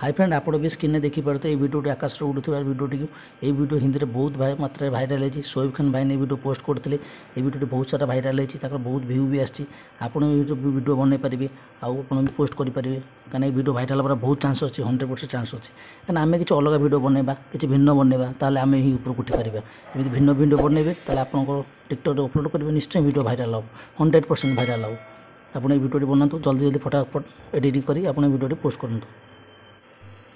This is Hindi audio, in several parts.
हाई फ्रेंड आप भी स्क्रीन में देखिपे भिडियोटी आकाश उड़ुवा भिडियोटी ये भिडियो हिंदी में बहुत मात्रा भाइराल है। शोएब खान भाई ने भिडियो पोस्ट करते भिडियोटी बहुत सारा भाइराल है बहुत भ्यू भी आसी भिडियो बनई पारे आप पोस्ट करेंगे कहीं भिडियो भाइराल हमारा बहुत चांस अच्छी 100% चांस अच्छी कहीं आम किसी अलग भिडियो बनवा किसी भिन्न बनवा ताल आम ही ऊपर उठी पारे एमती भिन्न भिडियो बनइबे आप टिकटक अपलोड करेंगे निश्चय भिडियो भाइराल हम 100% भाइराल हम आप भिडियो बनातु जल्दी जल्दी फटाफट एडिट कर भिडियो पोस्ट करूँ।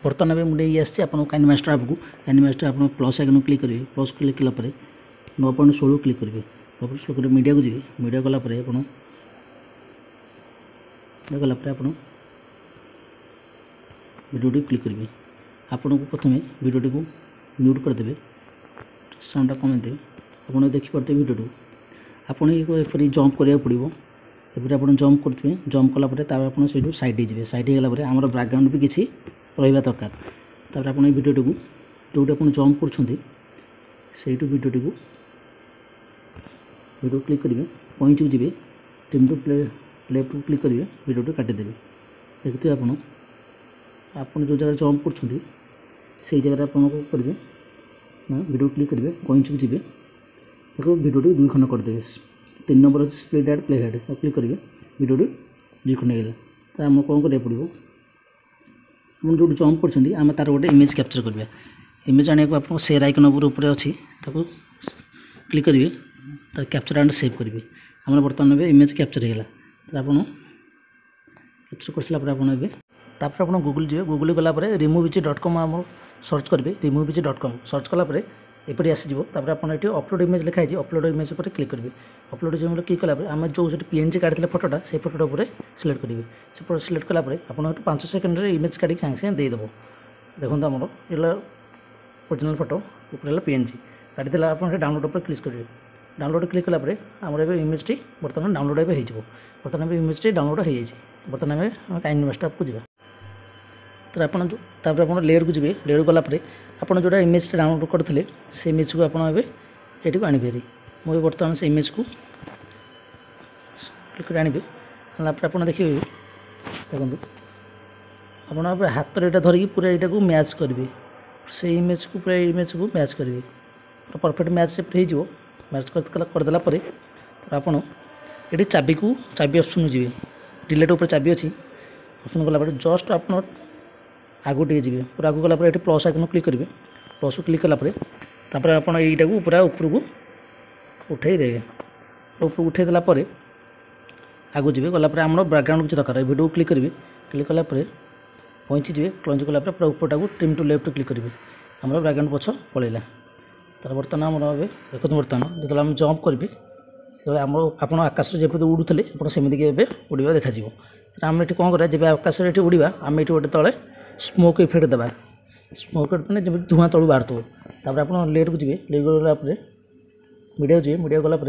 बर्तमान में मुझे ये आसी काइन मास्टर आप को काइन मास्टर आप प्लस आइकन क्लिक करेंगे प्लस क्लिक कलापर 9.16 क्लिक करेंगे 9.16 मीडिया को जी मीडिया गलापर आप भिडियोटी क्लिक करेंगे आपन को प्रथम भिडियोटी को म्यूट करदे साउंड कमेदे आप देखिपे भिडियो आपन एपरी जंप करा पड़ो एपरी आप जंप करेंगे जंप कलापर आप साइड हो साइड होगला आम बैकग्राउंड भी किसी रहा दरकार तापर आप भिडियोटी को जो आप जंप कर भिडियोटी को भिडियो क्लिक करेंगे पॉइंट को जी टीम टू प्ले लेफ्ट को क्लिक करेंगे भिडियोटी काटिदेवे देखते आप जो जगह जंप कर जगह आप करेंगे ना भिडियो क्लिक करेंगे पॉइंट को जी देखो भिडियोटी 2 खंड करदे 3 नंबर अच्छे split head play head click करेंगे भिडियोटी 2 खंड होगा तो आम कौन करा पड़ो हम जो जंप कर आम तार गोटे इमेज कैप्चर करवा इमेज आने को आप शेयर आइकन ऊपर अच्छी क्लिक करेंगे तार कैप्चर एंड सेव करेंगे आम बर्तमान में इमेज कैप्चर होगा तो आप कैप्चर कर सारापर आप गूगल जी गूगल गलापर removeit.com आम सर्च करेंगे removeit.com सर्च कलापर एपरी आसीजो आप अपलोड इमेज लिखाई अपलोड इमेज पर क्लिक करेंगे अपलोड इमेज क्लिक कलापर आम जो PNG काढ़ी फोटोटा से फोटोटा पर सिलेक्ट करेंगे से सिलेक्ट कलापर आप 5 सेकेंड इमेज काढ़ी सागे सागे देदेव देखो आमर ये ओरिजिनल फोटो ऊपर PNG काढ़ीदेला आप डाउनलोड पर क्लिक करेंगे डाउनलोड क्लिक कलापर आमर इमेज बर्तमान डाउनलोड हो बर्तमान इमेज डाउनलोड हो जाए बर्तमान आम काइन मास्टर को जी तो आप लेयर को जी लेयर गलापर आप जो इमेज डाउनलोड करते से इमेज को आप ये आनीपेरी मुझे बर्तमान से इमेज को क्लिक आने आप देखिए देखो आप हाथ में धरिकी पूरा यहाँ को मैच करेंगे से इमेज को पूरा इमेज को मैच करेंगे परफेक्ट मैच से हो मैच करदेला आप ये चाबी को चाबी ऑप्शन जी डिलीट ऊपर चाबी अच्छी ऑप्शन गलापर जस्ट आप आगू टे जी पूरा आगू गलापर ये प्लस आइकन क्लिक करेंगे प्लस को क्लिक कलापर आप यहीटा को पूरा ऊपर को उठे देवे ऊपर उठे देला आगू जी गलापर आम बैकग्राउंड किसी दरकार भिडियो क्लिक करेंगे क्लिक कलापर पहुँची जी क्लच कलापर पूरा ऊपरटा को टीम टू लेफ्ट क्लिक करेंगे आम बैकग्राउंड पछ पलैला तर बर्तमान आम देखते बर्तमान जो आम जंप करेंगे तो आम आप आकाश जब उड़ूले आप सेमती उड़ा देखा तो आम ये कौन करा जब आकाश ये उड़ा आम ये गोटे तले स्मोक इफेक्ट देवा स्मोक मैंने जब धुआं तलू बाहर थोड़ा आप लेयर को जी लेयर गलापर मीडिया जी मीडिया गलापर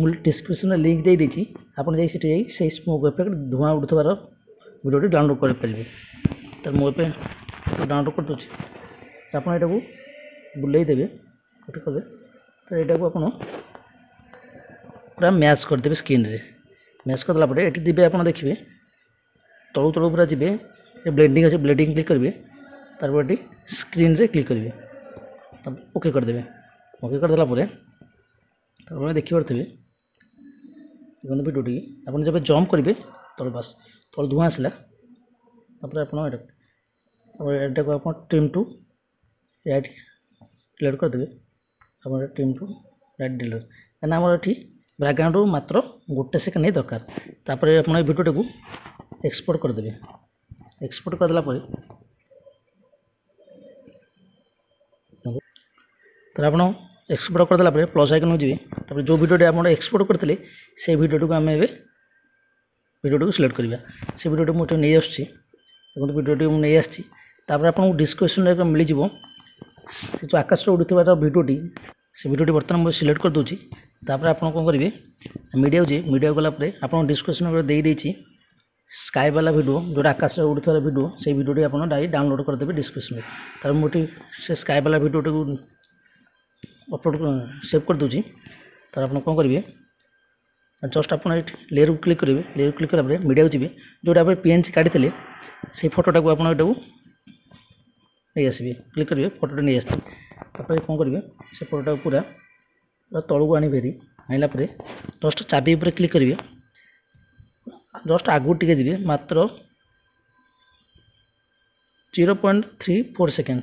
मुझे डिस्क्रिप्शन लिंक दे देती आप से स्मोक इफेक्ट धुआं उड़ुवार भिडियोटी डाउनलोड करेंगे तो मुझे डाउनलोड कर दूसरी आप यहाँ को बुले देवे करेंगे तो यहाँ को आप पूरा मैच करदे स्क्रीन रे मैच करदेला ये देवे आप देखिए तलू तलू पूरा जी ब्लेंडिंग अच्छे ब्लेंडिंग क्लिक करेंगे तार ये स्क्रीन रे क्लिक करेंगे तब ओके करदे ओके करदेला देखिपे देखो भिडियोटी आप जब जंप करेंगे तल बास तल धुआं आसला आप आप टीम टू राइट डिलीट करदे आप टीम टू राइट डिलीट कहना आम ये बैकग्राउंड मात्र गोटे सेकेंड ही दरकार तापर आप भिडियोटी को एक्सपोर्ट करदे एक्सपोर्ट करदेला तो आप एक्सपोर्ट करदेला प्लस आइकन जी जो भिडियोटी आप एक्सपोर्ट करते से भिडियोटी को आम भिडियोटी को सिलेक्ट करवा से भिडियोटी मुझे नहीं आसी देखो भिडियोटी मुझे नहीं आसी आपको डिस्क्रिप्शन मिल जो आकाश उड़ुवा भिडियोटी से भिडियोटी बर्तमान मुझे सिलेक्ट कर दूसरी तापर आप कौन करेंगे मीडिया जी मीडिया गलापर आप डिस्क्रिप्शन देती स्काई वाला वीडियो जो आकाश उड़ुवा वीडियो से भिडियोटी आप डायरेक्ट डाउनलोड करदेवे डिस्क्रिप्शन में तार मुझे से स्काई वाला भिडियोटी को अपलोड सेव कर दूसरी तार आप कौन करेंगे जस्ट आप लेयर को क्लिक करेंगे लेयर क्लिक कला मीडिया को जी जो आप PNG काढ़ी से फोटोटा को आप नहीं आसबे क्लिक करेंगे फोटोटा नहीं आसती तापर कौन करेंगे से फोटोटा पूरा तलू आनी फेरी आइला जस्ट चाबी पर क्लिक करेंगे जस्ट आगू टिके जी मात्र 0.34 सेकेंड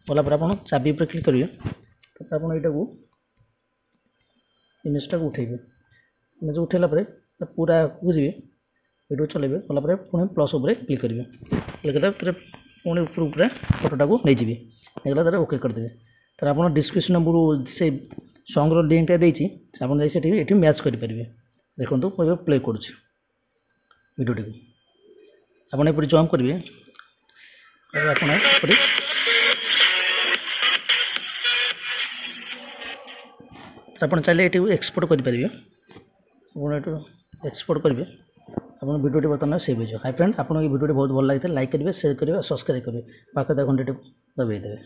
गलापर आप चाबी पर क्लिक करेंगे तापर आप यहाँ इमेजटा उठेबे इमेज उठेला पूरा आगे जी वीडियो चलेबे गलापर पुणी प्लस उपर क्लिक करेंगे क्लिक कला पुणी ऊपर फोटोटा को नहीं जी गला तार ओके करदे तार आप डिस्क्रिप्शन से सॉन्गर लिंकटा देती आप ये मैच करेंगे देखो मुझे प्ले कर वीडियोटी को आपड़ ये जम्प करेंगे आप चाहिए ये एक्सपोर्ट करेंगे आप एक्सपोर्ट करेंगे आप वीडियो बर्तमान सेव हो हाई फ्रेंड आपको ये वीडियो बहुत भल लगी लाइक करेंगे शेयर करेंगे सब्सक्राइब करेंगे पाखे घंटे दबाई देवे।